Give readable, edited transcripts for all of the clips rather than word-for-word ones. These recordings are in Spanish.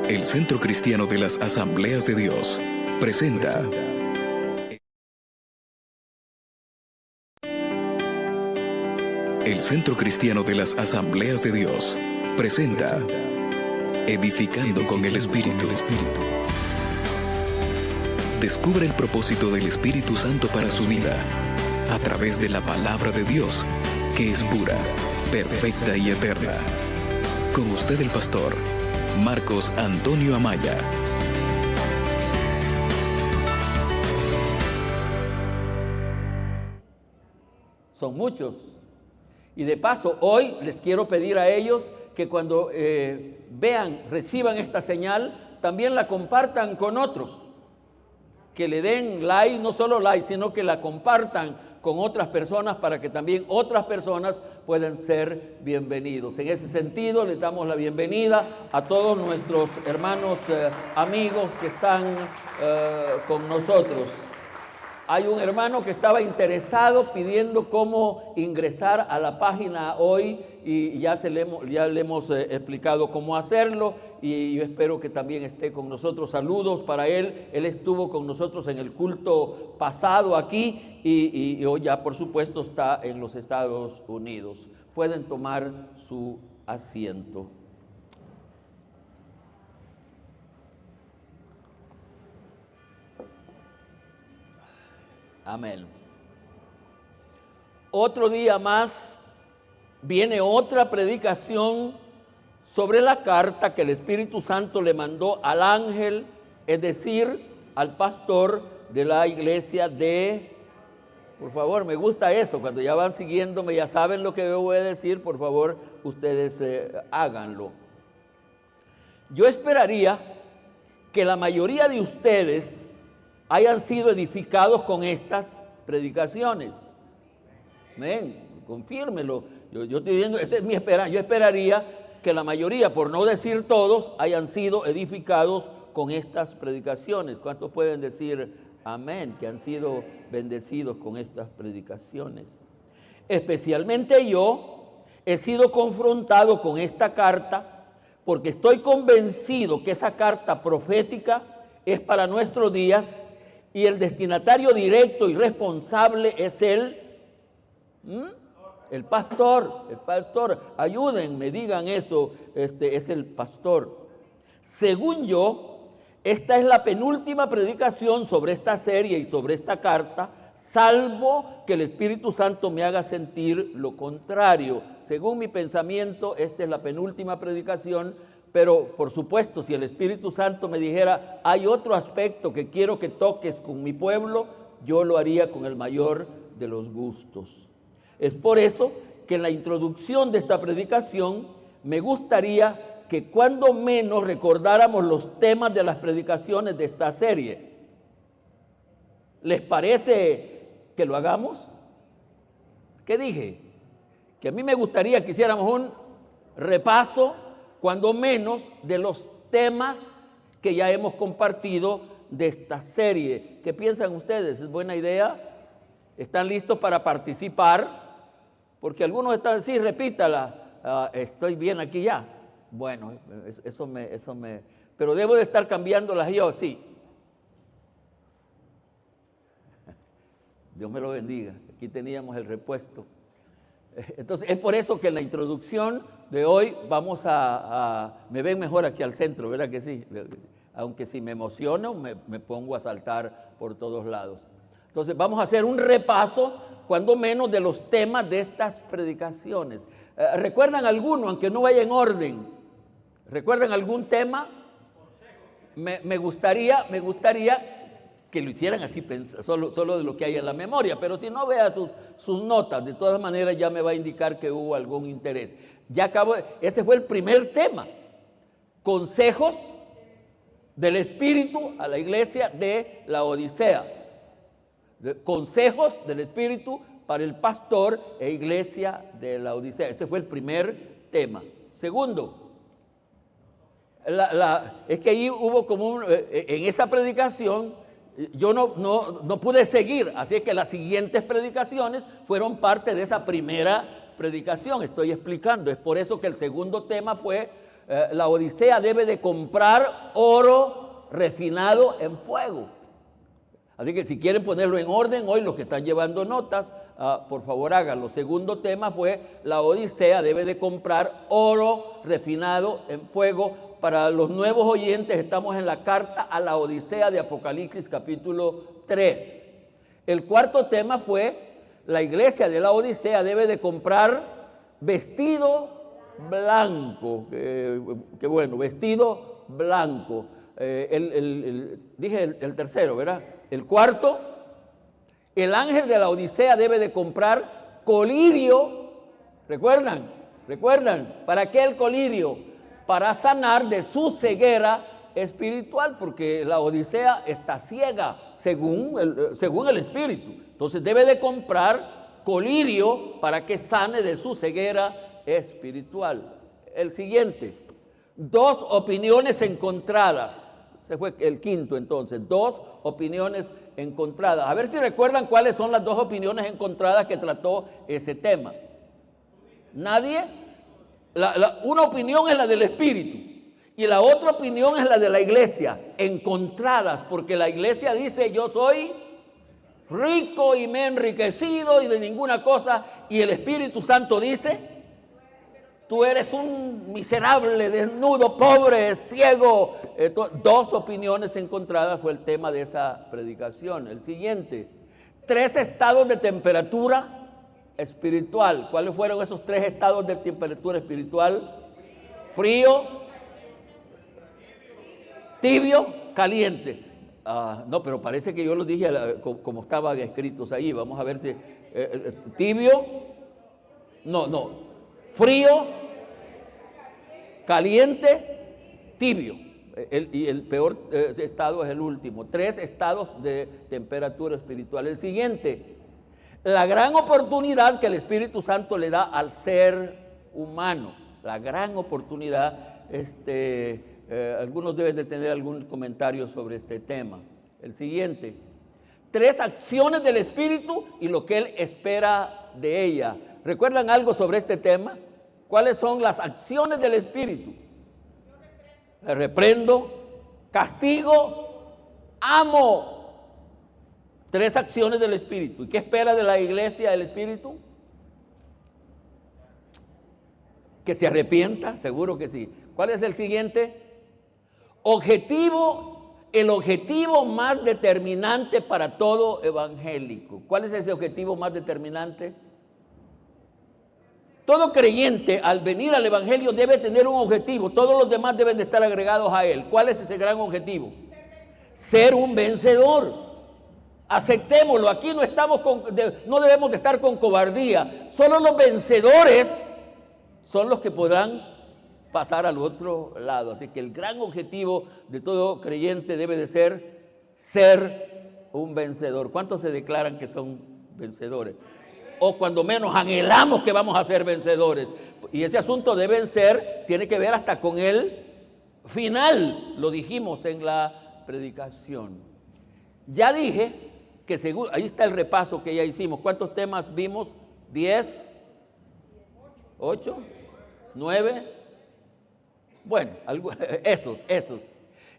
El Centro Cristiano de las Asambleas de Dios presenta El Centro Cristiano de las Asambleas de Dios presenta Edificando con el Espíritu. Descubre el propósito del Espíritu Santo para su vida a través de la palabra de Dios, que es pura, perfecta y eterna. Con usted el pastor Marcos Antonio Amaya. Son muchos. Y de paso, hoy les quiero pedir a ellos que cuando reciban esta señal, también la compartan con otros. Que le den like, no solo like, sino que la compartan con otras personas para que también otras personas puedan ser bienvenidos. En ese sentido, les damos la bienvenida a todos nuestros hermanos amigos que están con nosotros. Hay un hermano que estaba interesado pidiendo cómo ingresar a la página hoy y ya le hemos explicado cómo hacerlo y yo espero que también esté con nosotros. Saludos para él. Él estuvo con nosotros en el culto pasado aquí y hoy ya por supuesto está en los Estados Unidos. Pueden tomar su asiento. Amén. Otro día más viene otra predicación sobre la carta que el Espíritu Santo le mandó al ángel, es decir, al pastor de la iglesia de... Por favor, me gusta eso, cuando ya van siguiéndome, ya saben lo que yo voy a decir, por favor, ustedes háganlo. Yo esperaría que la mayoría de ustedes hayan sido edificados con estas predicaciones. Amén, confírmelo. Yo estoy diciendo, esa es mi esperanza. Yo esperaría que la mayoría, por no decir todos, hayan sido edificados con estas predicaciones. ¿Cuántos pueden decir amén? Que han sido bendecidos con estas predicaciones. Especialmente yo he sido confrontado con esta carta porque estoy convencido que esa carta profética es para nuestros días. Y el destinatario directo y responsable es el pastor. Ayúdenme, digan eso, es el pastor. Según yo, esta es la penúltima predicación sobre esta serie y sobre esta carta, salvo que el Espíritu Santo me haga sentir lo contrario. Según mi pensamiento, esta es la penúltima predicación. Pero, por supuesto, si el Espíritu Santo me dijera, hay otro aspecto que quiero que toques con mi pueblo, yo lo haría con el mayor de los gustos. Es por eso que en la introducción de esta predicación me gustaría que cuando menos recordáramos los temas de las predicaciones de esta serie. ¿Les parece que lo hagamos? ¿Qué dije? Que a mí me gustaría que hiciéramos un repaso cuando menos de los temas que ya hemos compartido de esta serie. ¿Qué piensan ustedes? ¿Es buena idea? ¿Están listos para participar? Porque algunos están así, repítala, estoy bien aquí ya. Bueno, eso me... Pero debo de estar cambiándolas yo, sí. Dios me lo bendiga. Aquí teníamos el repuesto. Entonces, es por eso que en la introducción de hoy vamos me ven mejor aquí al centro, ¿verdad que sí? Aunque si me emociono, me pongo a saltar por todos lados. Entonces, vamos a hacer un repaso, cuando menos, de los temas de estas predicaciones. ¿Recuerdan alguno, aunque no vaya en orden? ¿Recuerdan algún tema? Me gustaría que lo hicieran así, solo de lo que hay en la memoria, pero si no, vea sus notas, de todas maneras ya me va a indicar que hubo algún interés. Ese fue el primer tema, consejos del Espíritu a la iglesia de la Odisea. Consejos del Espíritu para el pastor e iglesia de la Odisea. Ese fue el primer tema. Segundo, es que ahí hubo como en esa predicación, yo no pude seguir, así que las siguientes predicaciones fueron parte de esa primera predicación. Estoy explicando, es por eso que el segundo tema fue La Odisea debe de comprar oro refinado en fuego. Así que si quieren ponerlo en orden hoy, los que están llevando notas, por favor háganlo. Segundo tema fue, la Odisea debe de comprar oro refinado en fuego. Para los nuevos oyentes, estamos en la carta a la Odisea de Apocalipsis capítulo 3. El cuarto tema fue, la iglesia de la Odisea debe de comprar vestido blanco. Qué bueno, vestido blanco. Dije el tercero, ¿verdad? El cuarto, el ángel de la Odisea debe de comprar colirio. ¿Recuerdan? ¿Para qué el colirio? Para sanar de su ceguera espiritual, porque la Odisea está ciega según el espíritu. Entonces debe de comprar colirio para que sane de su ceguera espiritual. El siguiente, 2 opiniones encontradas. Ese fue el quinto entonces, 2 opiniones encontradas. A ver si recuerdan cuáles son las 2 opiniones encontradas que trató ese tema. ¿Nadie? Una opinión es la del espíritu y la otra opinión es la de la iglesia, encontradas, porque la iglesia dice yo soy rico y me he enriquecido y de ninguna cosa, y el Espíritu Santo dice tú eres un miserable, desnudo, pobre, ciego. 2 opiniones encontradas fue el tema de esa predicación. El siguiente, 3 estados de temperatura espiritual. ¿Cuáles fueron esos 3 estados de temperatura espiritual? Frío, tibio, caliente. No, pero parece que yo lo dije como estaban escritos ahí. Vamos a ver si tibio, no. Frío, caliente, tibio. Y el peor estado es el último. 3 estados de temperatura espiritual. El siguiente, la gran oportunidad que el Espíritu Santo le da al ser humano. La gran oportunidad. Algunos deben de tener algún comentario sobre este tema. El siguiente, 3 acciones del Espíritu y lo que Él espera de ella. ¿Recuerdan algo sobre este tema? ¿Cuáles son las acciones del Espíritu? Reprendo, castigo, amo. 3 acciones del Espíritu. ¿Y qué espera de la iglesia el Espíritu? Que se arrepienta, seguro que sí. ¿Cuál es el siguiente? El objetivo más determinante para todo evangélico. ¿Cuál es ese objetivo más determinante? Todo creyente al venir al evangelio debe tener un objetivo. Todos los demás deben de estar agregados a él. ¿Cuál es ese gran objetivo? Ser un vencedor. Aceptémoslo. Aquí no debemos de estar con cobardía. Solo los vencedores son los que podrán pasar al otro lado. Así que el gran objetivo de todo creyente debe de ser un vencedor. ¿Cuántos se declaran que son vencedores? O cuando menos anhelamos que vamos a ser vencedores. Y ese asunto tiene que ver hasta con el final. Lo dijimos en la predicación. Ya dije que ahí está el repaso que ya hicimos. ¿Cuántos temas vimos? 10, 8, 9. Bueno, esos.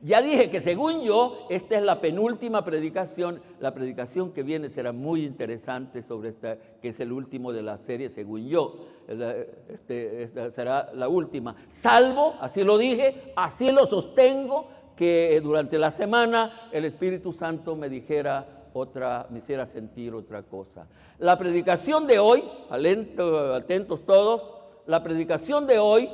Ya dije que según yo, esta es la penúltima predicación. La predicación que viene será muy interesante sobre esta, que es el último de la serie, según yo. Esta será la última. Salvo, así lo dije, así lo sostengo, que durante la semana el Espíritu Santo me hiciera sentir otra cosa. La predicación de hoy, atentos todos, la predicación de hoy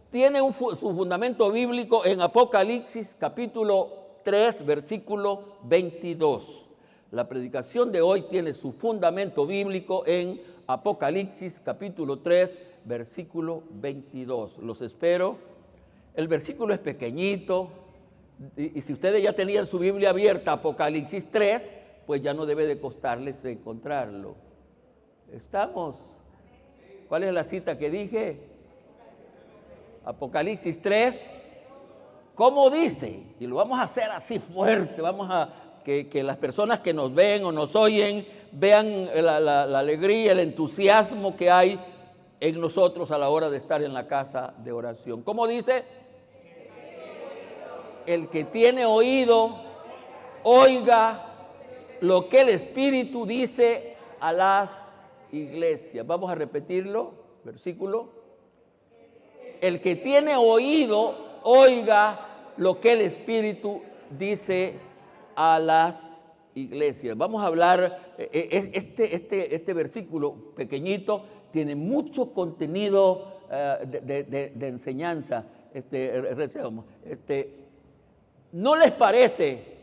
tiene su fundamento bíblico en Apocalipsis capítulo 3, versículo 22. La predicación de hoy tiene su fundamento bíblico en Apocalipsis capítulo 3, versículo 22. Los espero. El versículo es pequeñito y si ustedes ya tenían su Biblia abierta, Apocalipsis 3, pues ya no debe de costarles encontrarlo. ¿Estamos? ¿Cuál es la cita que dije? Apocalipsis 3, ¿cómo dice? Y lo vamos a hacer así fuerte, vamos a que las personas que nos ven o nos oyen vean la alegría, el entusiasmo que hay en nosotros a la hora de estar en la casa de oración. ¿Cómo dice? El que tiene oído, oiga lo que el Espíritu dice a las iglesias. Vamos a repetirlo, versículo. El que tiene oído, oiga lo que el Espíritu dice a las iglesias. Vamos a hablar, este versículo pequeñito tiene mucho contenido de enseñanza. ¿No les parece,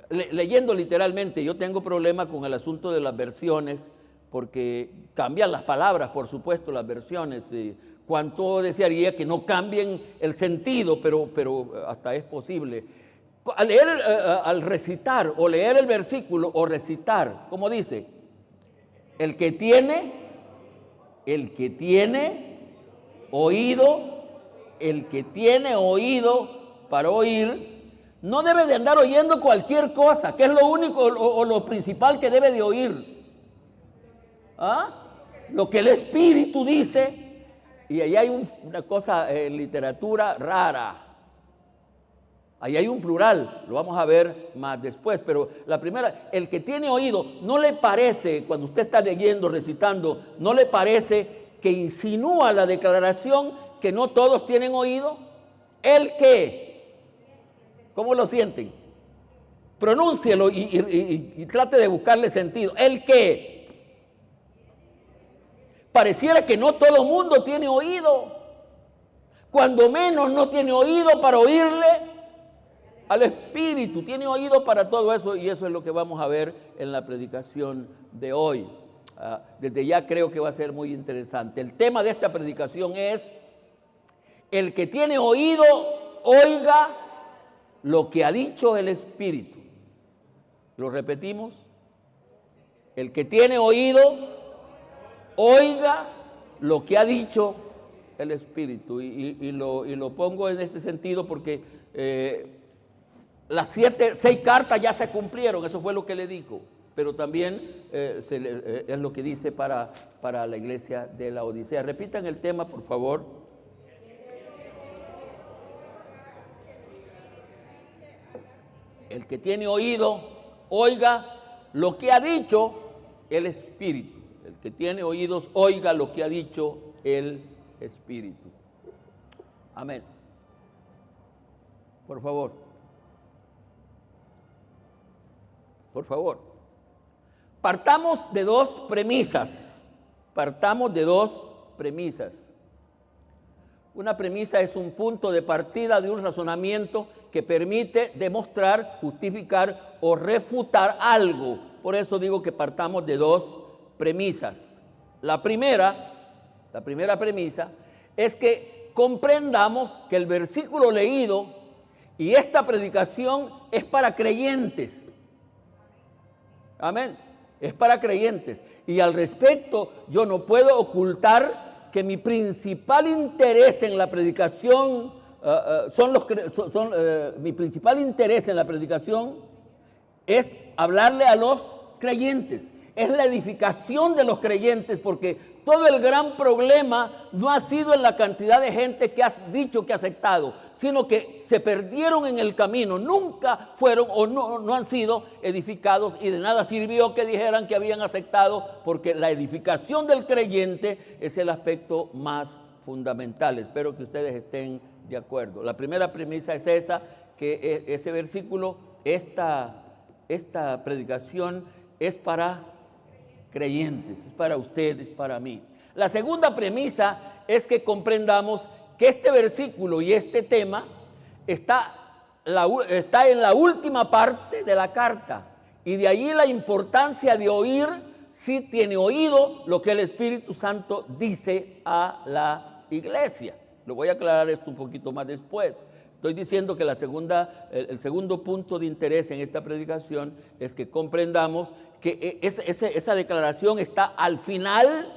leyendo literalmente, yo tengo problema con el asunto de las versiones, porque cambian las palabras, por supuesto, las versiones. Cuánto desearía que no cambien el sentido, pero hasta es posible. Al recitar o leer el versículo o recitar, ¿cómo dice? El que tiene oído, el que tiene oído para oír, no debe de andar oyendo cualquier cosa, que es lo único o lo principal que debe de oír. Lo que el Espíritu dice. Y ahí hay una cosa en literatura rara. Ahí hay un plural, lo vamos a ver más después, pero la primera, el que tiene oído, ¿no le parece, cuando usted está leyendo, recitando, no le parece que insinúa la declaración que no todos tienen oído? ¿El qué? ¿Cómo lo sienten? Pronúncielo y trate de buscarle sentido. ¿El qué? Pareciera que no todo el mundo tiene oído. Cuando menos no tiene oído para oírle al Espíritu. Tiene oído para todo eso, y eso es lo que vamos a ver en la predicación de hoy. Desde ya creo que va a ser muy interesante. El tema de esta predicación es: el que tiene oído, oiga lo que ha dicho el Espíritu. ¿Lo repetimos? El que tiene oído, oiga lo que ha dicho el Espíritu. Y lo pongo en este sentido porque las 6 cartas ya se cumplieron, eso fue lo que le dijo, pero también es lo que dice para la iglesia de la Odisea. Repitan el tema, por favor. El que tiene oído, oiga lo que ha dicho el Espíritu. El que tiene oídos, oiga lo que ha dicho el Espíritu. Amén. Por favor. Por favor. Partamos de dos premisas. Una premisa es un punto de partida de un razonamiento que permite demostrar, justificar o refutar algo. Por eso digo que partamos de dos premisas. La primera premisa es que comprendamos que el versículo leído y esta predicación es para creyentes. Amén. Es para creyentes. Y al respecto, yo no puedo ocultar que mi principal interés en la predicación mi principal interés en la predicación es hablarle a los creyentes. Es la edificación de los creyentes, porque todo el gran problema no ha sido en la cantidad de gente que has dicho que ha aceptado, sino que se perdieron en el camino, nunca fueron o no han sido edificados, y de nada sirvió que dijeran que habían aceptado, porque la edificación del creyente es el aspecto más fundamental. Espero que ustedes estén de acuerdo. La primera premisa es esa, que ese versículo, esta predicación es para creyentes, es para ustedes, para mí. La segunda premisa es que comprendamos que este versículo y este tema está en la última parte de la carta, y de allí la importancia de oír, si tiene oído, lo que el Espíritu Santo dice a la iglesia. Lo voy a aclarar esto un poquito más después. Estoy diciendo que el segundo punto de interés en esta predicación es que comprendamos que esa declaración está al final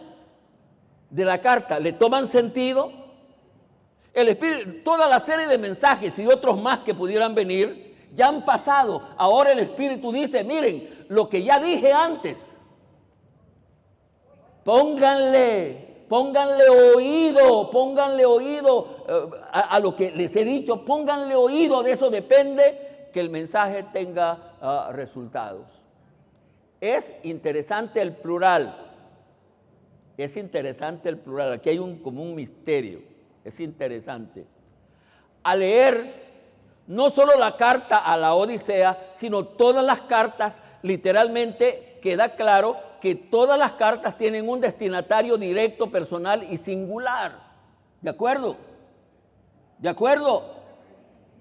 de la carta. ¿Le toman sentido? El Espíritu, toda la serie de mensajes y otros más que pudieran venir ya han pasado. Ahora el Espíritu dice: miren, lo que ya dije antes, pónganle pónganle oído a lo que les he dicho, pónganle oído, de eso depende que el mensaje tenga resultados. Es interesante el plural, aquí hay como un misterio, es interesante. Al leer no solo la carta a la Odisea, sino todas las cartas, literalmente queda claro que todas las cartas tienen un destinatario directo, personal y singular. ¿De acuerdo? ¿De acuerdo?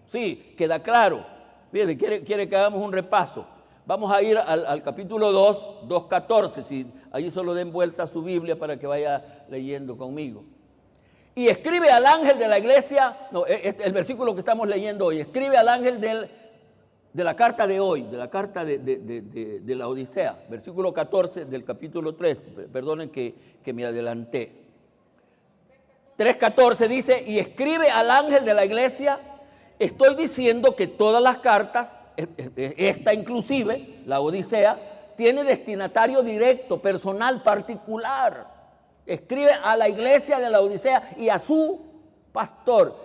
Sí, queda claro. Bien, quiere que hagamos un repaso. Vamos a ir al capítulo 2, 2:14. Si ahí solo den vuelta a su Biblia para que vaya leyendo conmigo. Y escribe al ángel de la iglesia, el versículo que estamos leyendo hoy, escribe al ángel de la carta de hoy, de la carta de la Odisea, versículo 14 del capítulo 3, perdonen que me adelanté. 3:14 dice, y escribe al ángel de la iglesia, estoy diciendo que todas las cartas, esta inclusive, la Odisea, tiene destinatario directo, personal, particular. Escribe a la iglesia de la Odisea y a su pastor.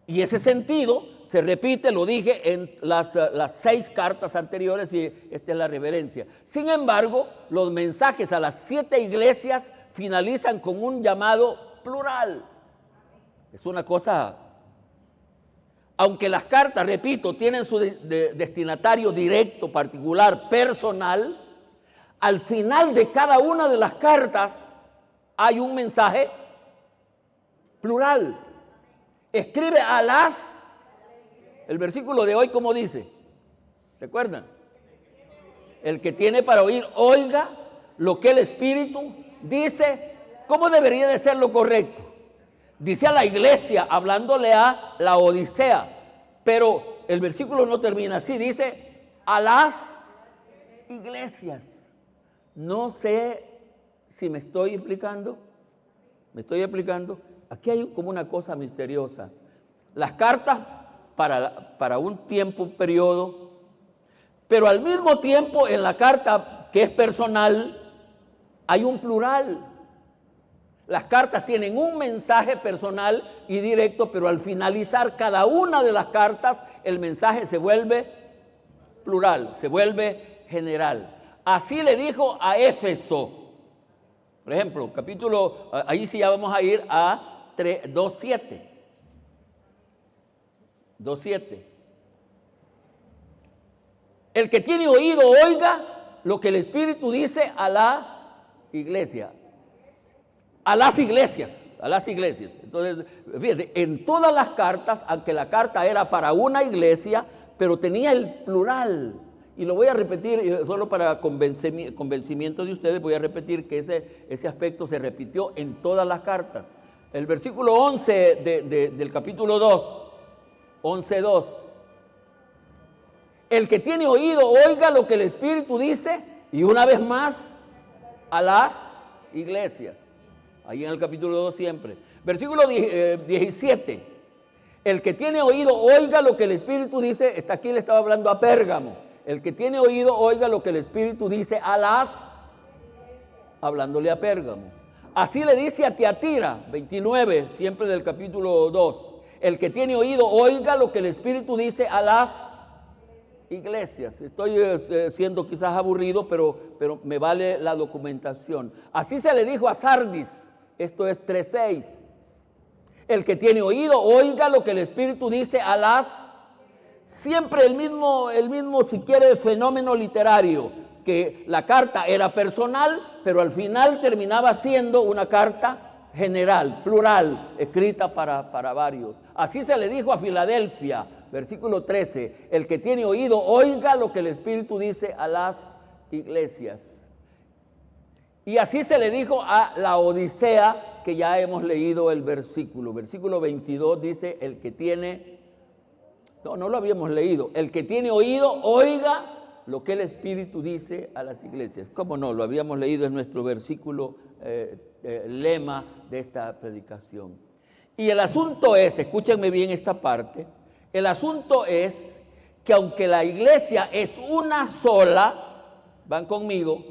Y ese sentido se repite, lo dije, en las 6 cartas anteriores y esta es la reverencia. Sin embargo, los mensajes a las 7 iglesias finalizan con un llamado plural. Es una cosa... Aunque las cartas, repito, tienen su destinatario directo, particular, personal, al final de cada una de las cartas hay un mensaje plural. Escribe a las... El versículo de hoy, ¿cómo dice? ¿Recuerdan? El que tiene para oír, oiga lo que el Espíritu dice. ¿Cómo debería de ser lo correcto? Dice a la iglesia, hablándole a la Odisea. Pero el versículo no termina así. Dice a las iglesias. No sé si me estoy explicando. ¿Me estoy explicando? Aquí hay como una cosa misteriosa. Las cartas para un tiempo, un periodo, pero al mismo tiempo en la carta que es personal hay un plural. Las cartas tienen un mensaje personal y directo, pero al finalizar cada una de las cartas el mensaje se vuelve plural, se vuelve general. Así le dijo a Éfeso. Por ejemplo, capítulo, ahí sí ya vamos a ir a 2:7. 2:7. El que tiene oído, oiga lo que el Espíritu dice a la iglesia. A las iglesias. Entonces, fíjate, en todas las cartas, aunque la carta era para una iglesia, pero tenía el plural. Y lo voy a repetir, solo para convencimiento de ustedes, voy a repetir que ese aspecto se repitió en todas las cartas. El versículo 11 del capítulo 2, 11:2. El que tiene oído, oiga lo que el Espíritu dice, y una vez más, a las iglesias. Ahí en el capítulo 2 siempre. Versículo 17. El que tiene oído, oiga lo que el Espíritu dice. Está aquí, le estaba hablando a Pérgamo. El que tiene oído, oiga lo que el Espíritu dice a las... Hablándole a Pérgamo. Así le dice a Tiatira, 29, siempre del capítulo 2. El que tiene oído, oiga lo que el Espíritu dice a las iglesias. Estoy siendo quizás aburrido, pero me vale la documentación. Así se le dijo a Sardis, esto es 3:6. El que tiene oído, oiga lo que el Espíritu dice a las... Siempre el mismo, si quiere, fenómeno literario, que la carta era personal, pero al final terminaba siendo una carta general, plural, escrita para varios. Así se le dijo a Filadelfia, versículo 13, el que tiene oído, oiga lo que el Espíritu dice a las iglesias. Y así se le dijo a la Odisea, que ya hemos leído el versículo. Versículo 22 dice, el que tiene... No lo habíamos leído. El que tiene oído, oiga lo que el Espíritu dice a las iglesias. ¿Cómo no? Lo habíamos leído en nuestro versículo lema de esta predicación. Y el asunto es, escúchenme bien esta parte, el asunto es que aunque la iglesia es una sola, van conmigo,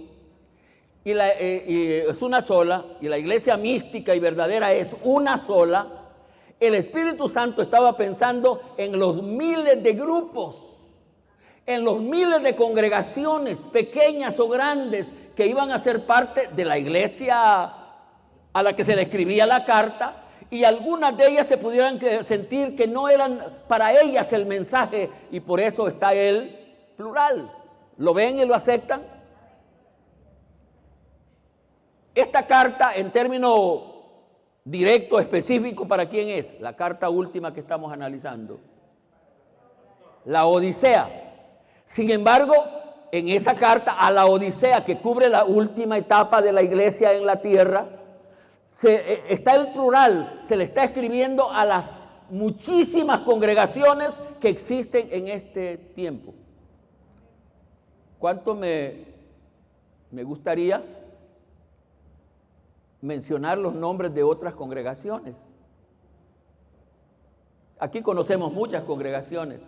y es una sola, y la iglesia mística y verdadera es una sola, el Espíritu Santo estaba pensando en los miles de grupos, en los miles de congregaciones, pequeñas o grandes, que iban a ser parte de la iglesia a la que se le escribía la carta, y algunas de ellas se pudieran sentir que no eran para ellas el mensaje, y por eso está el plural. ¿Lo ven y lo aceptan? Esta carta, en términos directo, específico, ¿para quién es? La carta última que estamos analizando, la Odisea. Sin embargo, en esa carta a la Odisea, que cubre la última etapa de la iglesia en la tierra, está el plural, se le está escribiendo a las muchísimas congregaciones que existen en este tiempo. ¿Cuánto me gustaría mencionar los nombres de otras congregaciones? Aquí conocemos muchas congregaciones,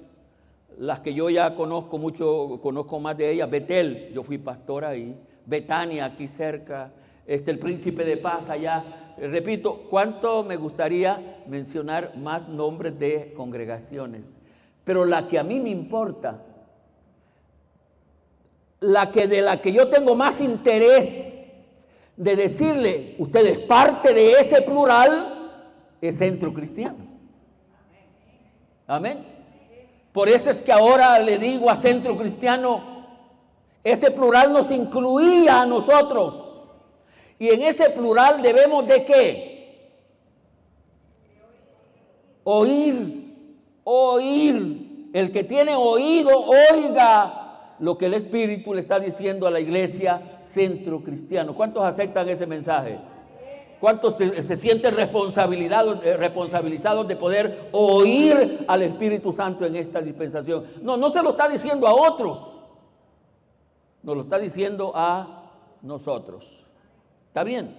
las que yo ya conozco mucho, conozco más de ellas. Betel, yo fui pastor ahí. Betania, aquí cerca. El Príncipe de Paz allá. Repito, ¿cuánto me gustaría mencionar más nombres de congregaciones? Pero la que a mí me importa, de la que yo tengo más interés de decirle, usted es parte de ese plural, es Centro Cristiano. Amén. Por eso es que ahora le digo a Centro Cristiano, ese plural nos incluía a nosotros. Y en ese plural debemos de ¿qué? Oír. El que tiene oído, oiga lo que el Espíritu le está diciendo a la iglesia Centro Cristiano. ¿Cuántos aceptan ese mensaje? ¿Cuántos se sienten responsabilizados de poder oír al Espíritu Santo en esta dispensación? No se lo está diciendo a otros, nos lo está diciendo a nosotros. ¿Está bien?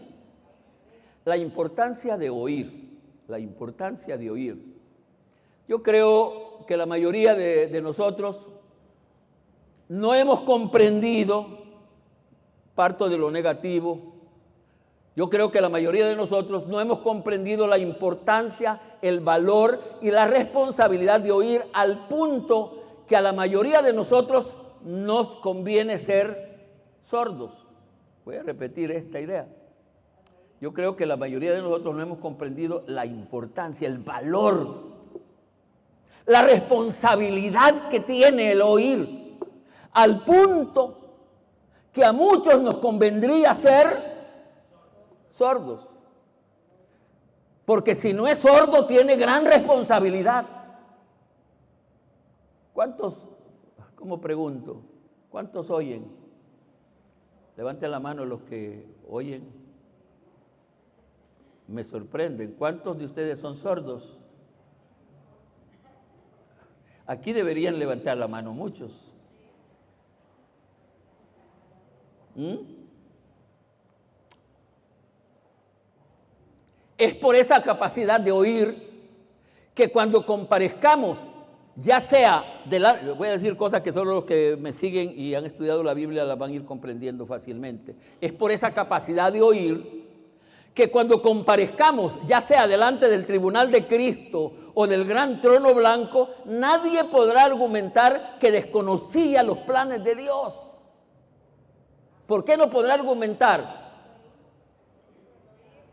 La importancia de oír. Yo creo que la mayoría de nosotros no hemos comprendido, parto de lo negativo, yo creo que la mayoría de nosotros no hemos comprendido la importancia, el valor y la responsabilidad de oír, al punto que a la mayoría de nosotros nos conviene ser sordos. Voy a repetir esta idea. Yo creo que la mayoría de nosotros no hemos comprendido la importancia, el valor, la responsabilidad que tiene el oír, al punto que a muchos nos convendría ser sordos. Porque si no es sordo, tiene gran responsabilidad. ¿Cuántos, cómo pregunto, cuántos oyen? Levanten la mano los que oyen. Me sorprenden. ¿Cuántos de ustedes son sordos? Aquí deberían levantar la mano muchos. Es por esa capacidad de oír que cuando comparezcamos, ya sea voy a decir cosas que solo los que me siguen y han estudiado la Biblia las van a ir comprendiendo fácilmente. Es por esa capacidad de oír que cuando comparezcamos, ya sea delante del tribunal de Cristo o del gran trono blanco, nadie podrá argumentar que desconocía los planes de Dios. ¿Por qué no podrá argumentar?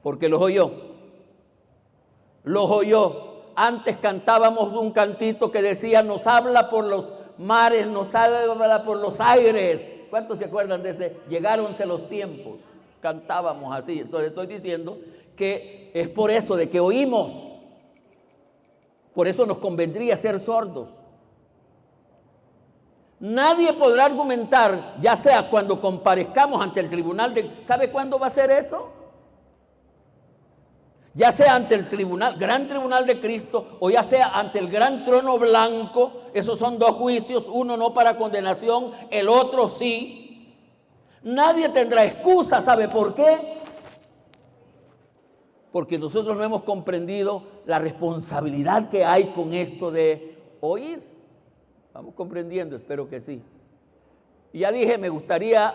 Porque los oyó. Los oyó. Antes cantábamos un cantito que decía, nos habla por los mares, nos habla por los aires. ¿Cuántos se acuerdan de ese? Llegáronse los tiempos. Cantábamos así. Entonces estoy diciendo que es por eso de que oímos. Por eso nos convendría ser sordos. Nadie podrá argumentar, ya sea cuando comparezcamos ante el tribunal de... ¿Sabe cuándo va a ser eso? Ya sea ante el gran tribunal de Cristo, o ya sea ante el gran trono blanco. Esos son dos juicios, uno no para condenación, el otro sí. Nadie tendrá excusa, ¿sabe por qué? Porque nosotros no hemos comprendido la responsabilidad que hay con esto de oír. Vamos comprendiendo, espero que sí. Y ya dije, me gustaría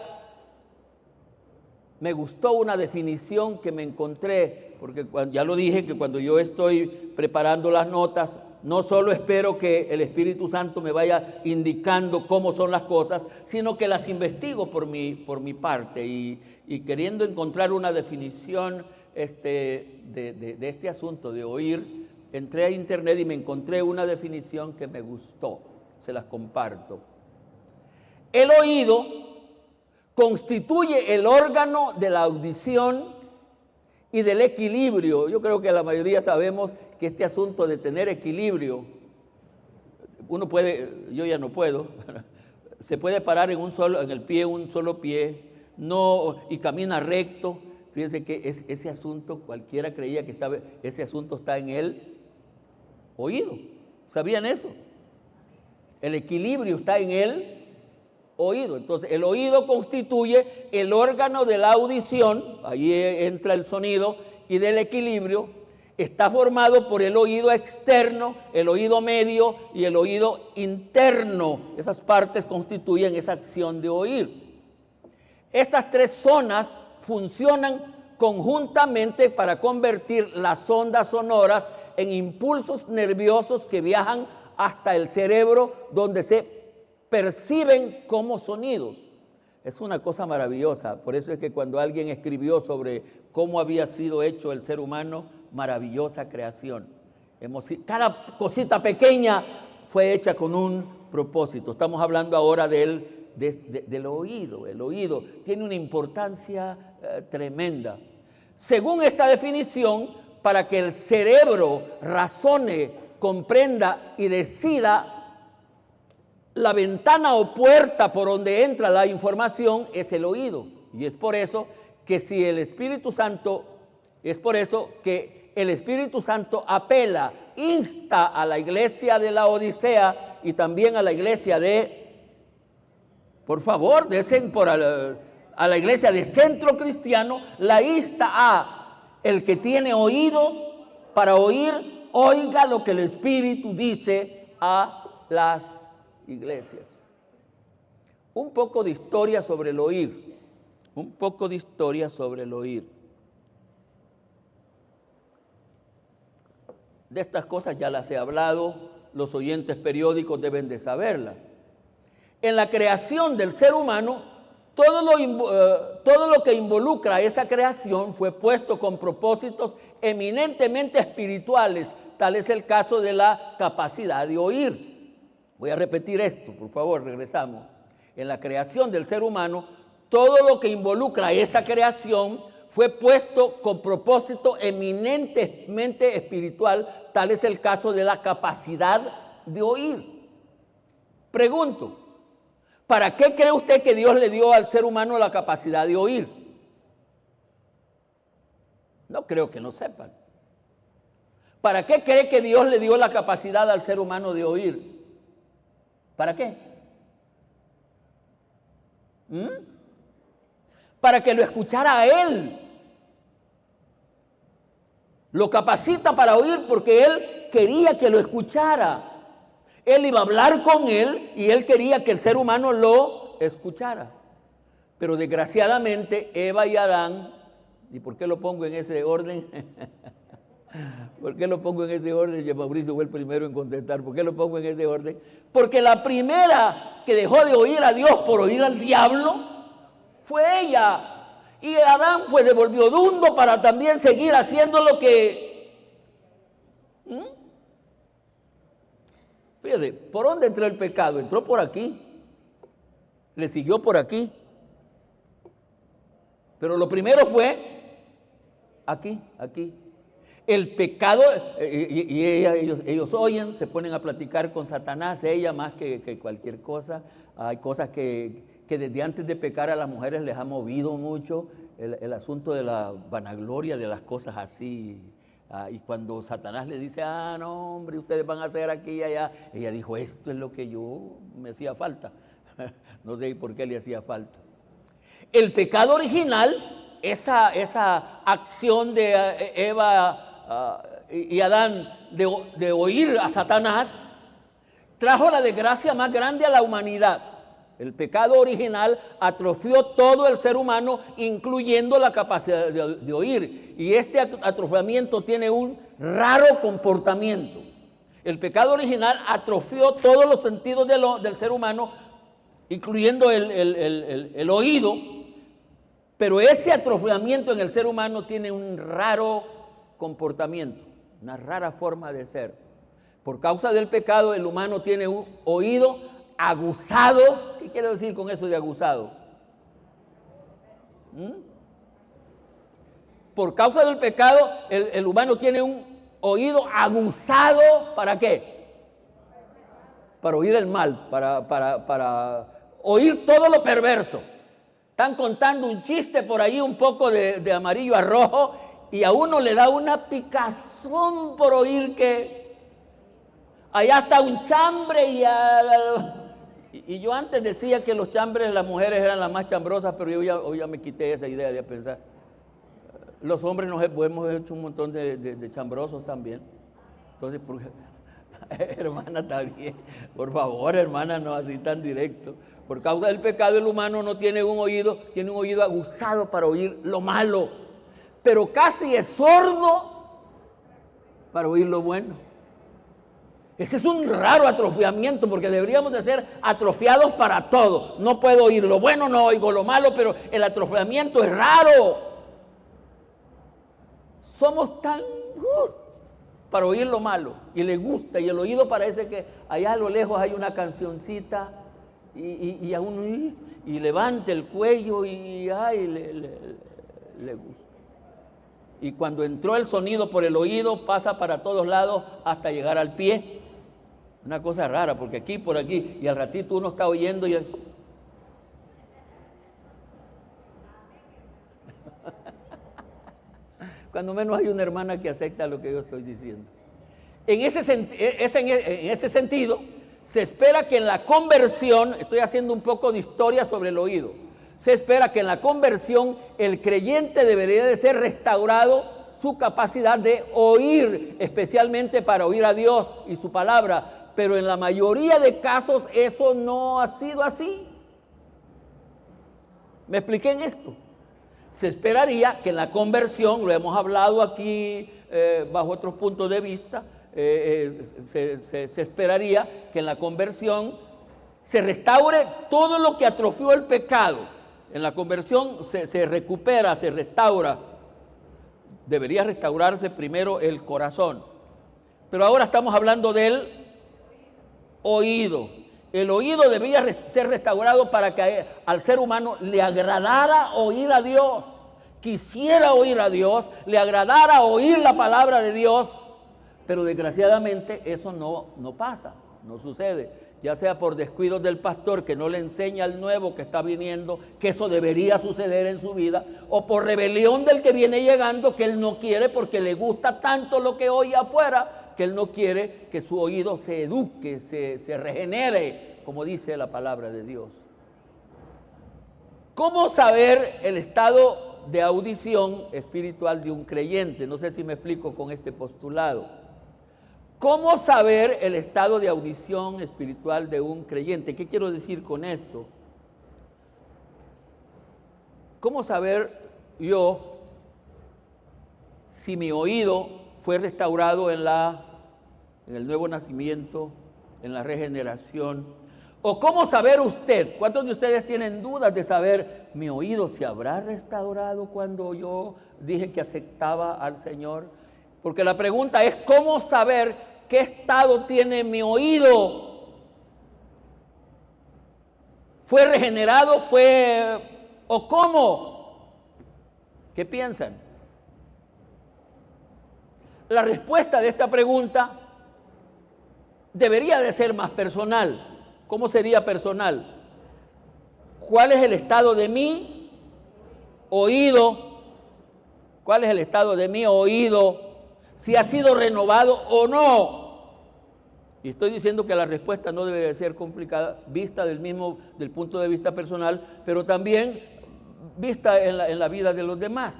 me gustó una definición que me encontré, porque ya lo dije que cuando yo estoy preparando las notas, no solo espero que el Espíritu Santo me vaya indicando cómo son las cosas, sino que las investigo por mi parte y queriendo encontrar una definición de este asunto de oír, entré a internet y me encontré una definición que me gustó, se las comparto. El oído constituye el órgano de la audición y del equilibrio. Yo creo que la mayoría sabemos que este asunto de tener equilibrio, uno puede, yo ya no puedo, se puede parar en un solo pie, no, y camina recto. Fíjense que ese asunto, cualquiera creía que ese asunto está en el oído. ¿Sabían eso? El equilibrio está en el oído. Entonces, el oído constituye el órgano de la audición, ahí entra el sonido, y del equilibrio. Está formado por el oído externo, el oído medio y el oído interno. Esas partes constituyen esa acción de oír. Estas tres zonas funcionan conjuntamente para convertir las ondas sonoras en impulsos nerviosos que viajan hasta el cerebro, donde se perciben como sonidos. Es una cosa maravillosa. Por eso es que cuando alguien escribió sobre cómo había sido hecho el ser humano, maravillosa creación. Cada cosita pequeña fue hecha con un propósito. Estamos hablando ahora del oído. El oído tiene una importancia tremenda. Según esta definición, para que el cerebro razone, comprenda y decida, la ventana o puerta por donde entra la información es el oído. Y es por eso que el Espíritu Santo apela, insta a la iglesia de la Odisea y también a la iglesia a la iglesia de Centro Cristiano, la insta a el que tiene oídos para oír, oiga lo que el Espíritu dice a las iglesias. Un poco de historia sobre el oír. De estas cosas ya las he hablado, los oyentes periódicos deben de saberlas. En la creación del ser humano, todo lo que involucra a esa creación fue puesto con propósitos eminentemente espirituales. Tal es el caso de la capacidad de oír. Voy a repetir esto, por favor, regresamos. En la creación del ser humano, todo lo que involucra a esa creación fue puesto con propósito eminentemente espiritual. Tal es el caso de la capacidad de oír. Pregunto, ¿para qué cree usted que Dios le dio al ser humano la capacidad de oír? No creo que no sepan. ¿Para qué cree que Dios le dio la capacidad al ser humano de oír? ¿Para qué? Para que lo escuchara a Él. Lo capacita para oír porque Él quería que lo escuchara. Él iba a hablar con Él y Él quería que el ser humano lo escuchara. Pero desgraciadamente Eva y Adán, ¿y por qué lo pongo en ese orden? ¿Por qué lo pongo en ese orden? Y Mauricio fue el primero en contestar. ¿Por qué lo pongo en ese orden? Porque la primera que dejó de oír a Dios por oír al diablo fue ella. Y Adán se volvió dundo para también seguir haciendo lo que... Fíjate, ¿por dónde entró el pecado? Entró por aquí. Le siguió por aquí. Pero lo primero fue aquí. El pecado, ellos oyen, se ponen a platicar con Satanás, ella más que cualquier cosa. Hay cosas que desde antes de pecar a las mujeres les ha movido mucho, el asunto de la vanagloria de las cosas así. Y cuando Satanás le dice, no hombre, ustedes van a hacer aquí y allá, ella dijo, esto es lo que me hacía falta. No sé por qué le hacía falta. El pecado original, esa acción de Eva y Adán de oír a Satanás, trajo la desgracia más grande a la humanidad. El pecado original atrofió todo el ser humano, incluyendo la capacidad de oír. Y este atrofiamiento tiene un raro comportamiento. El pecado original atrofió todos los sentidos del ser humano, incluyendo el oído. Pero ese atrofiamiento en el ser humano tiene un raro comportamiento, una rara forma de ser. Por causa del pecado, el humano tiene un oído aguzado. ¿Qué quiero decir con eso de aguzado? Por causa del pecado, el humano tiene un oído aguzado. ¿Para qué? Para oír el mal, para oír todo lo perverso. Están contando un chiste por ahí, un poco de amarillo a rojo, y a uno le da una picazón por oír que allá está un chambre y yo antes decía que los chambres, las mujeres eran las más chambrosas, pero hoy ya me quité esa idea de pensar. Los hombres hemos hecho un montón de chambrosos también. Entonces, hermana, está bien. Por favor, hermana, no así tan directo. Por causa del pecado, el humano no tiene un oído, tiene un oído aguzado para oír lo malo, pero casi es sordo para oír lo bueno. Ese es un raro atrofiamiento, porque deberíamos de ser atrofiados para todo. No puedo oír lo bueno, no oigo lo malo, pero el atrofiamiento es raro. Somos tan para oír lo malo, y le gusta, y el oído parece que allá a lo lejos hay una cancioncita, y a uno y levanta el cuello y le gusta. Y cuando entró el sonido por el oído, pasa para todos lados hasta llegar al pie. Una cosa rara, porque aquí, por aquí, y al ratito uno está oyendo y cuando menos hay una hermana que acepta lo que yo estoy diciendo. En ese sentido, se espera que en la conversión, estoy haciendo un poco de historia sobre el oído, se espera que en la conversión el creyente debería de ser restaurado su capacidad de oír, especialmente para oír a Dios y su palabra. Pero en la mayoría de casos eso no ha sido así. ¿Me expliqué en esto? Se esperaría que en la conversión, lo hemos hablado aquí bajo otros puntos de vista, se esperaría que en la conversión se restaure todo lo que atrofió el pecado. En la conversión se recupera, se restaura. Debería restaurarse primero el corazón. Pero ahora estamos hablando del oído. El oído debía ser restaurado para que al ser humano le agradara oír a Dios, quisiera oír a Dios, le agradara oír la palabra de Dios, pero desgraciadamente eso no pasa, no sucede, ya sea por descuidos del pastor que no le enseña al nuevo que está viniendo que eso debería suceder en su vida, o por rebelión del que viene llegando que él no quiere porque le gusta tanto lo que oye afuera, que él no quiere que su oído se eduque, se regenere, como dice la palabra de Dios. ¿Cómo saber el estado de audición espiritual de un creyente? No sé si me explico con este postulado. ¿Cómo saber el estado de audición espiritual de un creyente? ¿Qué quiero decir con esto? ¿Cómo saber yo si mi oído fue restaurado en el nuevo nacimiento, en la regeneración? ¿O cómo saber usted? ¿Cuántos de ustedes tienen dudas de saber mi oído se habrá restaurado cuando yo dije que aceptaba al Señor? Porque la pregunta es ¿cómo saber qué estado tiene mi oído? ¿Fue regenerado? ¿O cómo? ¿Qué piensan? La respuesta de esta pregunta debería de ser más personal. ¿Cómo sería personal? ¿Cuál es el estado de mi oído? ¿Cuál es el estado de mi oído? Si ha sido renovado o no. Y estoy diciendo que la respuesta no debe de ser complicada, vista del punto de vista personal, pero también vista en la vida de los demás.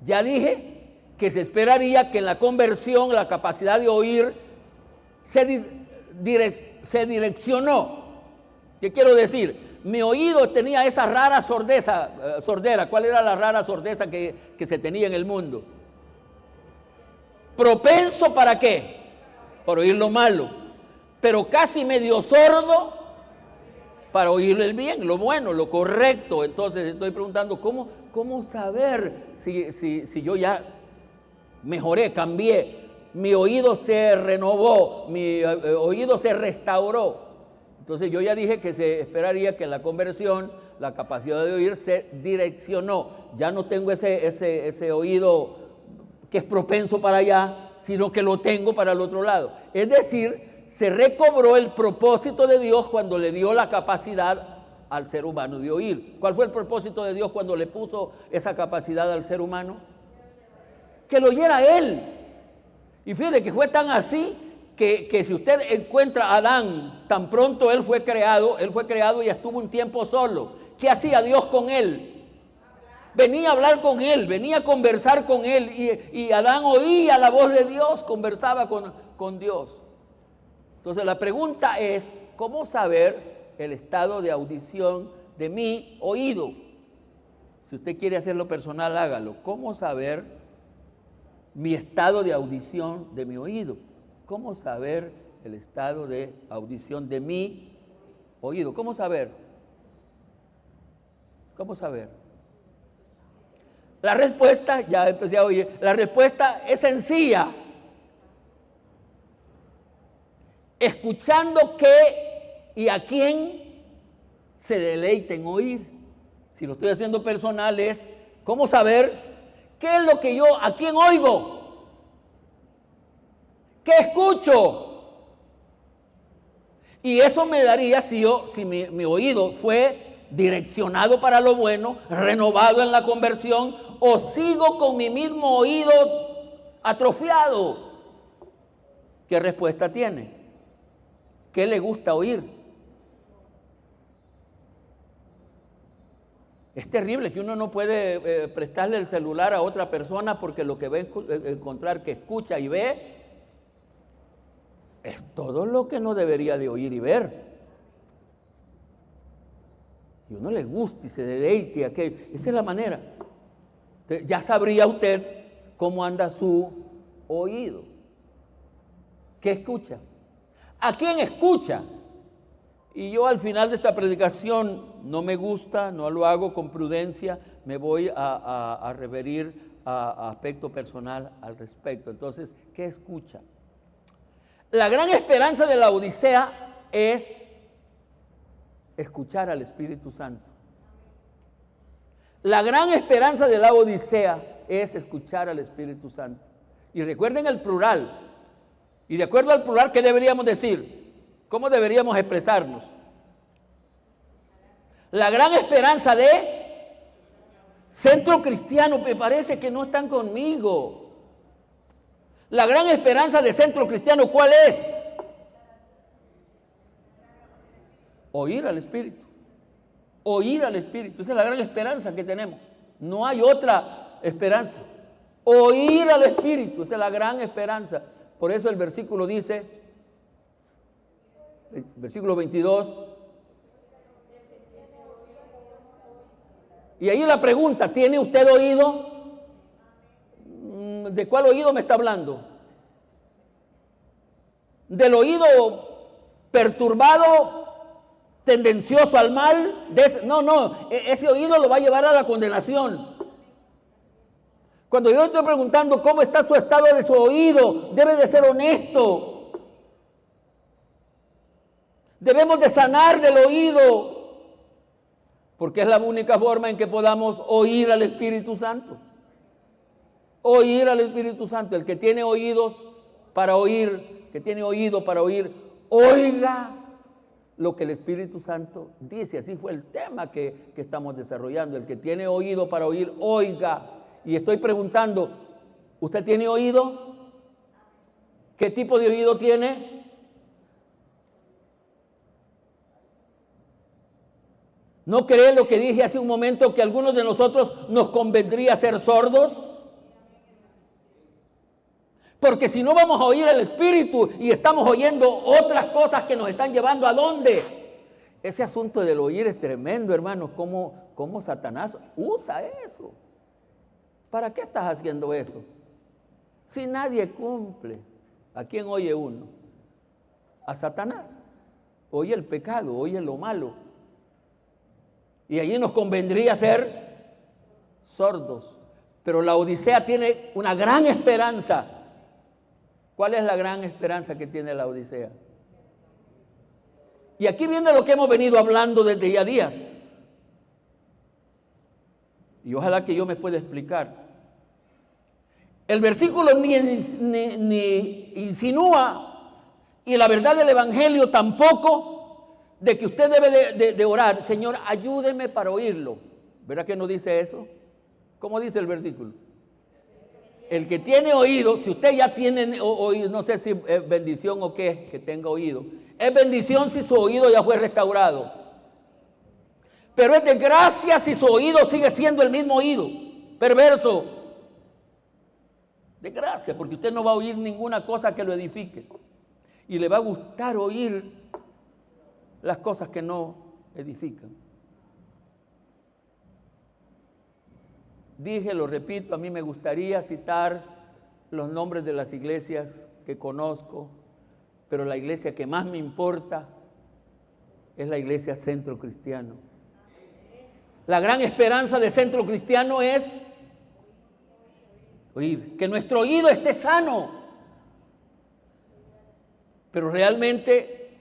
Ya dije que se esperaría que en la conversión la capacidad de oír se direccionó. ¿Qué quiero decir? Mi oído tenía esa rara sordera. ¿Cuál era la rara sordera que se tenía en el mundo? Propenso ¿para qué? Para oír lo malo, pero casi medio sordo para oír el bien, lo bueno, lo correcto. Entonces estoy preguntando, ¿cómo saber si yo ya mejoré, cambié? Mi oído se renovó, mi oído se restauró. Entonces yo ya dije que se esperaría que en la conversión la capacidad de oír se direccionó. Ya no tengo ese oído que es propenso para allá, sino que lo tengo para el otro lado. Es decir, se recobró el propósito de Dios cuando le dio la capacidad al ser humano de oír. ¿Cuál fue el propósito de Dios cuando le puso esa capacidad al ser humano? Que lo oyera él. Y fíjate que fue tan así que si usted encuentra a Adán, tan pronto él fue creado y estuvo un tiempo solo. ¿Qué hacía Dios con él? Venía a hablar con él, venía a conversar con él, y Adán oía la voz de Dios, conversaba con Dios. Entonces la pregunta es, ¿cómo saber el estado de audición de mi oído? Si usted quiere hacerlo personal, hágalo. ¿Cómo saber mi estado de audición de mi oído? ¿Cómo saber el estado de audición de mi oído? ¿Cómo saber? ¿Cómo saber? La respuesta, ya empecé a oír, la respuesta es sencilla. Escuchando qué y a quién se deleita en oír. Si lo estoy haciendo personal es, ¿cómo saber qué es lo que a quién oigo? ¿Qué escucho? Y eso me daría si mi oído fue direccionado para lo bueno, renovado en la conversión, o sigo con mi mismo oído atrofiado. ¿Qué respuesta tiene? ¿Qué le gusta oír? Es terrible que uno no puede prestarle el celular a otra persona porque lo que va a encontrar que escucha y ve es todo lo que no debería de oír y ver. Y uno le gusta y se deleite aquello. Esa es la manera. Ya sabría usted cómo anda su oído. ¿Qué escucha? ¿A quién escucha? Y yo al final de esta predicación no me gusta, no lo hago con prudencia, me voy a referir a aspecto personal al respecto. Entonces, ¿qué escucha? La gran esperanza de la Odisea es escuchar al Espíritu Santo. La gran esperanza de la Odisea es escuchar al Espíritu Santo. Y recuerden el plural. Y de acuerdo al plural, ¿qué deberíamos decir? ¿Cómo deberíamos expresarnos? La gran esperanza de Centro Cristiano, me parece que no están conmigo. La gran esperanza de Centro Cristiano, ¿cuál es? Oír al Espíritu. Oír al Espíritu. Esa es la gran esperanza que tenemos. No hay otra esperanza. Oír al Espíritu. Esa es la gran esperanza. Por eso el versículo dice, versículo 22. Y ahí la pregunta, ¿tiene usted oído? ¿De cuál oído me está hablando? ¿Del oído perturbado, tendencioso al mal? No, ese oído lo va a llevar a la condenación. Cuando yo estoy preguntando cómo está su estado de su oído, debe de ser honesto. Debemos de sanar del oído, porque es la única forma en que podamos oír al Espíritu Santo. Oír al Espíritu Santo. El que tiene oídos para oír, que tiene oído para oír, oiga lo que el Espíritu Santo dice. Así fue el tema que estamos desarrollando. El que tiene oído para oír, oiga. Y estoy preguntando, ¿usted tiene oído? ¿Qué tipo de oído tiene? ¿No cree lo que dije hace un momento, que a algunos de nosotros nos convendría ser sordos? Porque si no vamos a oír al Espíritu y estamos oyendo otras cosas que nos están llevando ¿a dónde? Ese asunto del oír es tremendo, hermanos, cómo Satanás usa eso. ¿Para qué estás haciendo eso? Si nadie cumple, ¿a quién oye uno? A Satanás. Oye el pecado, oye lo malo. Y allí nos convendría ser sordos. Pero la Odisea tiene una gran esperanza. ¿Cuál es la gran esperanza que tiene la Odisea? Y aquí viene lo que hemos venido hablando desde ya días. Y ojalá que yo me pueda explicar. El versículo ni insinúa, y la verdad del Evangelio tampoco, de que usted debe de orar, Señor, ayúdeme para oírlo. ¿Verdad que no dice eso? ¿Cómo dice el versículo? El que tiene oído, si usted ya tiene oído, no sé si es bendición o qué, que tenga oído. Es bendición si su oído ya fue restaurado. Pero es desgracia si su oído sigue siendo el mismo oído, perverso. Desgracia, porque usted no va a oír ninguna cosa que lo edifique. Y le va a gustar oír las cosas que no edifican. Dije, lo repito, a mí me gustaría citar los nombres de las iglesias que conozco, pero la iglesia que más me importa es la iglesia Centro Cristiano. La gran esperanza de Centro Cristiano es oír, que nuestro oído esté sano. Pero realmente,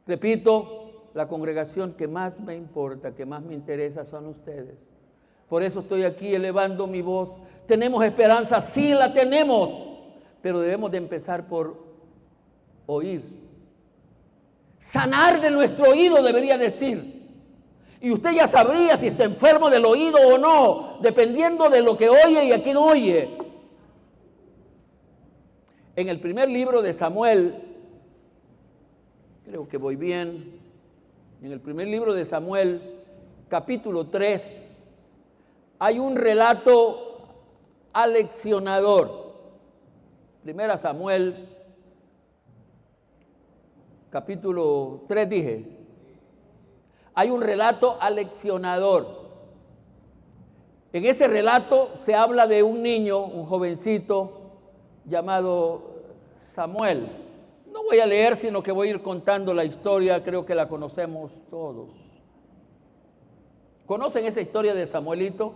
repito, la congregación que más me importa, que más me interesa son ustedes. Por eso estoy aquí elevando mi voz. ¿Tenemos esperanza? Sí, la tenemos, pero debemos de empezar por oír. Sanar de nuestro oído, debería decir. Y usted ya sabría si está enfermo del oído o no, dependiendo de lo que oye y a quién oye. En el primer libro de Samuel, creo que voy bien, en el primer libro de Samuel, capítulo 3, hay un relato aleccionador. Primera Samuel, capítulo 3 dije. Hay un relato aleccionador. En ese relato se habla de un niño, un jovencito llamado Samuel. No voy a leer, sino que voy a ir contando la historia, creo que la conocemos todos. ¿Conocen esa historia de Samuelito?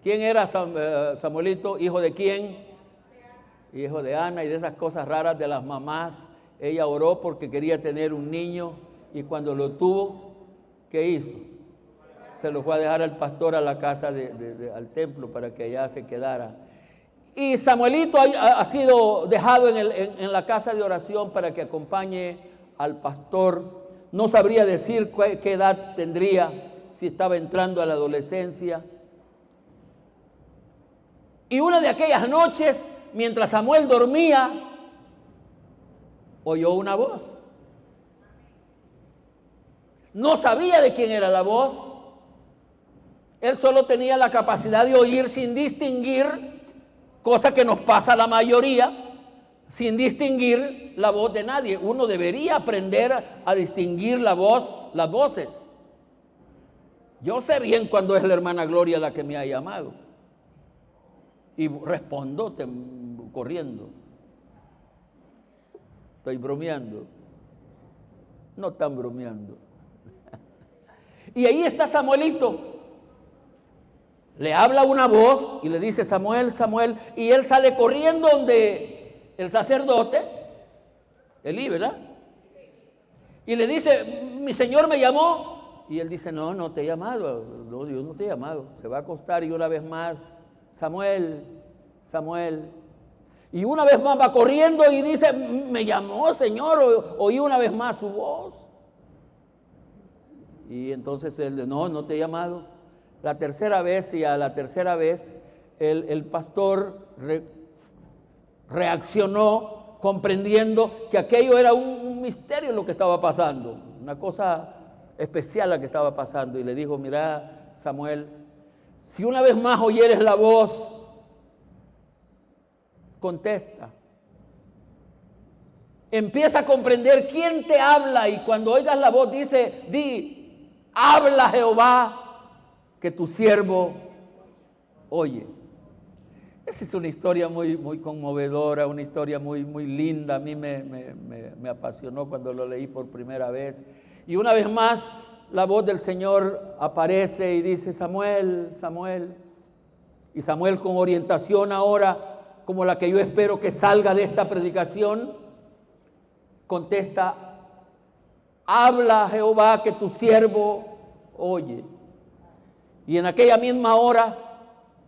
¿Quién era Samuelito? ¿Hijo de quién? Hijo de Ana, y de esas cosas raras de las mamás. Ella oró porque quería tener un niño y cuando lo tuvo, ¿qué hizo? Se lo fue a dejar al pastor a la casa, al templo, para que allá se quedara. Y Samuelito ha sido dejado en la casa de oración para que acompañe al pastor. No sabría decir qué edad tendría, si estaba entrando a la adolescencia. Y una de aquellas noches, mientras Samuel dormía, oyó una voz. No sabía de quién era la voz. Él solo tenía la capacidad de oír sin distinguir, cosa que nos pasa a la mayoría, sin distinguir la voz de nadie. Uno debería aprender a distinguir las voces. Yo sé bien cuando es la hermana Gloria la que me ha llamado. Y respondo corriendo. Estoy bromeando. No tan bromeando. Y ahí está Samuelito. Le habla una voz y le dice Samuel, Samuel. Y él sale corriendo donde el sacerdote, Elí, ¿verdad? Y le dice, mi señor me llamó. Y él dice, no te he llamado. No, Dios no te ha llamado. Se va a acostar y una vez más, Samuel, Samuel. Y una vez más va corriendo y dice, me llamó, Señor. Oí una vez más su voz. Y entonces él, no te he llamado. La tercera vez, y a la tercera vez el pastor reaccionó comprendiendo que aquello era un misterio lo que estaba pasando, una cosa especial la que estaba pasando, y le dijo, mira, Samuel, si una vez más oyeres la voz, contesta. Empieza a comprender quién te habla, y cuando oigas la voz di, habla Jehová, que tu siervo oye. Esa es una historia muy, muy conmovedora, una historia muy, muy linda. A mí me apasionó cuando lo leí por primera vez. Y una vez más, la voz del Señor aparece y dice, Samuel, Samuel. Y Samuel, con orientación ahora, como la que yo espero que salga de esta predicación, contesta, habla Jehová, que tu siervo oye. Y en aquella misma hora,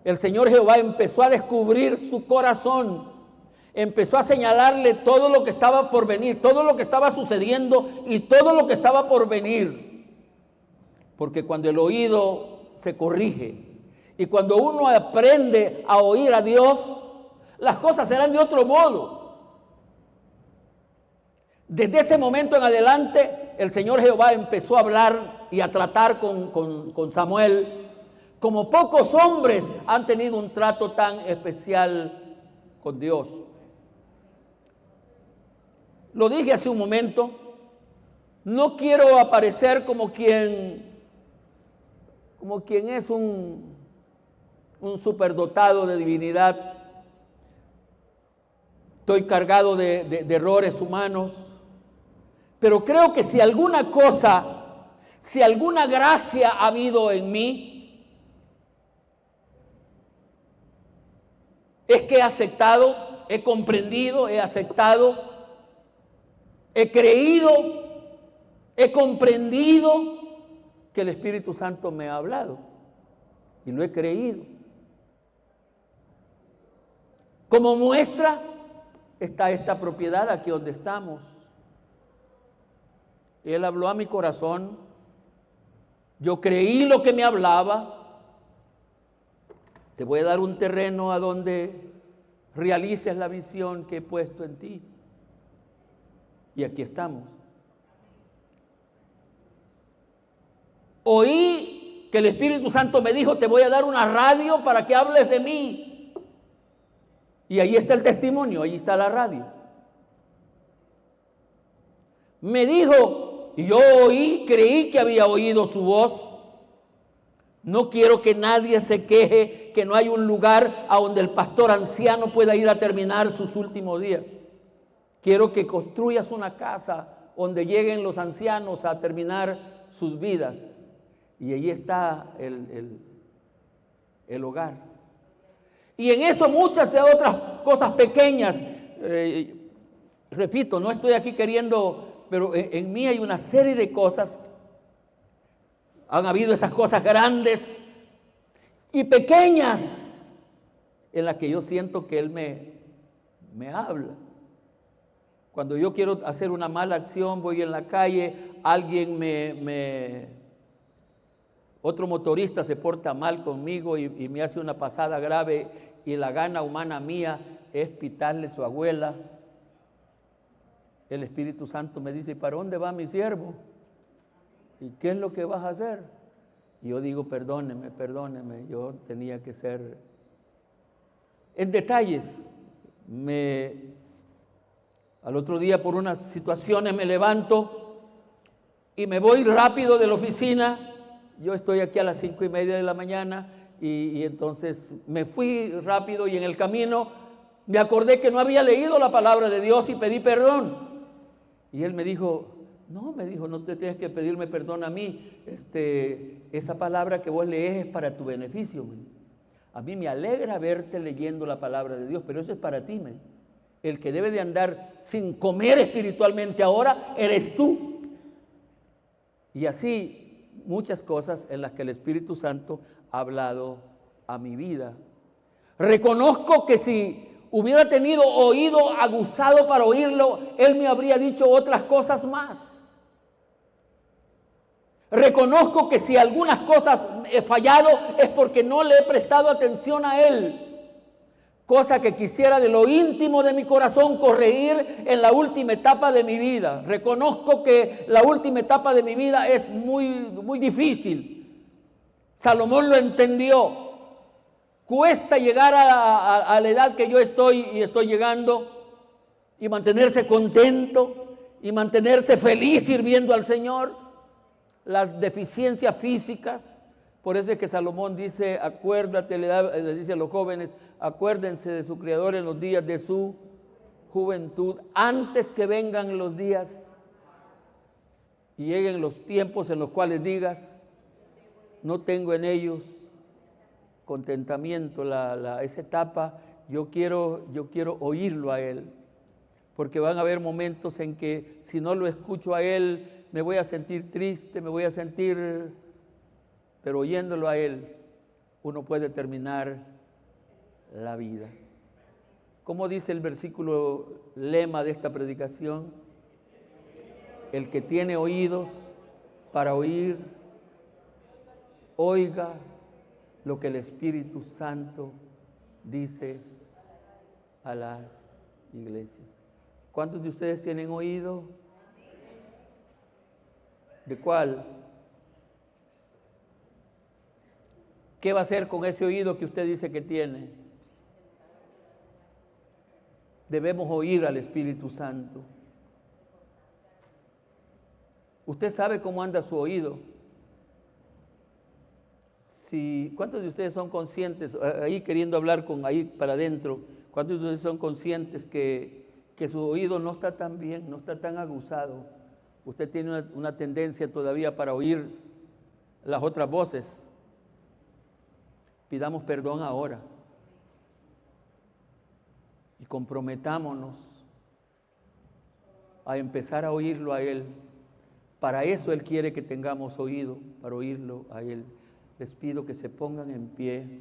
el Señor Jehová empezó a descubrir su corazón, empezó a señalarle todo lo que estaba por venir, todo lo que estaba sucediendo y todo lo que estaba por venir. Porque cuando el oído se corrige y cuando uno aprende a oír a Dios, las cosas serán de otro modo. Desde ese momento en adelante, el Señor Jehová empezó a hablar y a tratar con Samuel como pocos hombres han tenido un trato tan especial con Dios. Lo dije hace un momento, no quiero aparecer como quien es un superdotado de divinidad. Estoy cargado de errores humanos, pero creo que si alguna cosa, si alguna gracia ha habido en mí, es que he aceptado, he comprendido, he aceptado, he creído, he comprendido que el Espíritu Santo me ha hablado y lo he creído. Como muestra está esta propiedad aquí donde estamos. Él habló a mi corazón, yo creí lo que me hablaba. Te voy a dar un terreno a donde realices la visión que he puesto en ti. Y aquí estamos. Oí que el Espíritu Santo me dijo, te voy a dar una radio para que hables de mí. Y ahí está el testimonio, ahí está la radio. Me dijo, y yo oí, creí que había oído su voz. No quiero que nadie se queje que no hay un lugar a donde el pastor anciano pueda ir a terminar sus últimos días. Quiero que construyas una casa donde lleguen los ancianos a terminar sus vidas. Y ahí está el hogar. Y en eso muchas de otras cosas pequeñas. Repito, no estoy aquí queriendo, pero en mí hay una serie de cosas. Han habido esas cosas grandes y pequeñas en las que yo siento que Él me habla. Cuando yo quiero hacer una mala acción, voy en la calle, alguien otro motorista se porta mal conmigo y me hace una pasada grave, y la gana humana mía es pitarle a su abuela. El Espíritu Santo me dice, ¿para dónde va mi siervo? ¿Y qué es lo que vas a hacer? Y yo digo, perdóneme, yo tenía que ser en detalles. Al otro día, por unas situaciones, me levanto y me voy rápido de la oficina. Yo estoy aquí a las 5:30 de la mañana y entonces me fui rápido, y en el camino me acordé que no había leído la palabra de Dios y pedí perdón. Y Él me dijo, no te tienes que pedirme perdón a mí. Esa palabra que vos lees es para tu beneficio. A mí me alegra verte leyendo la palabra de Dios, pero eso es para ti. El que debe de andar sin comer espiritualmente ahora eres tú. Y así muchas cosas en las que el Espíritu Santo ha hablado a mi vida. Reconozco que si hubiera tenido oído aguzado para oírlo, Él me habría dicho otras cosas más. Reconozco que si algunas cosas he fallado es porque no le he prestado atención a Él. Cosa que quisiera de lo íntimo de mi corazón corregir en la última etapa de mi vida. Reconozco que la última etapa de mi vida es muy, muy difícil. Salomón lo entendió. Cuesta llegar a la edad que yo estoy llegando. y mantenerse contento y mantenerse feliz sirviendo al Señor. Las deficiencias físicas, por eso es que Salomón dice, acuérdate, le dice a los jóvenes, acuérdense de su Creador en los días de su juventud, antes que vengan los días y lleguen los tiempos en los cuales digas, no tengo en ellos contentamiento, esa etapa, yo quiero oírlo a Él, porque van a haber momentos en que si no lo escucho a Él, me voy a sentir triste, me voy a sentir, pero oyéndolo a Él, uno puede terminar la vida. ¿Cómo dice el versículo lema de esta predicación? El que tiene oídos para oír, oiga lo que el Espíritu Santo dice a las iglesias. ¿Cuántos de ustedes tienen oído? ¿De cuál? ¿Qué va a hacer con ese oído que usted dice que tiene? Debemos oír al Espíritu Santo. ¿Usted sabe cómo anda su oído? ¿Cuántos de ustedes son conscientes, ahí queriendo hablar con ahí para adentro, cuántos de ustedes son conscientes que su oído no está tan bien, no está tan aguzado? Usted tiene una tendencia todavía para oír las otras voces. Pidamos perdón ahora y comprometámonos a empezar a oírlo a Él. Para eso Él quiere que tengamos oído, para oírlo a Él. Les pido que se pongan en pie.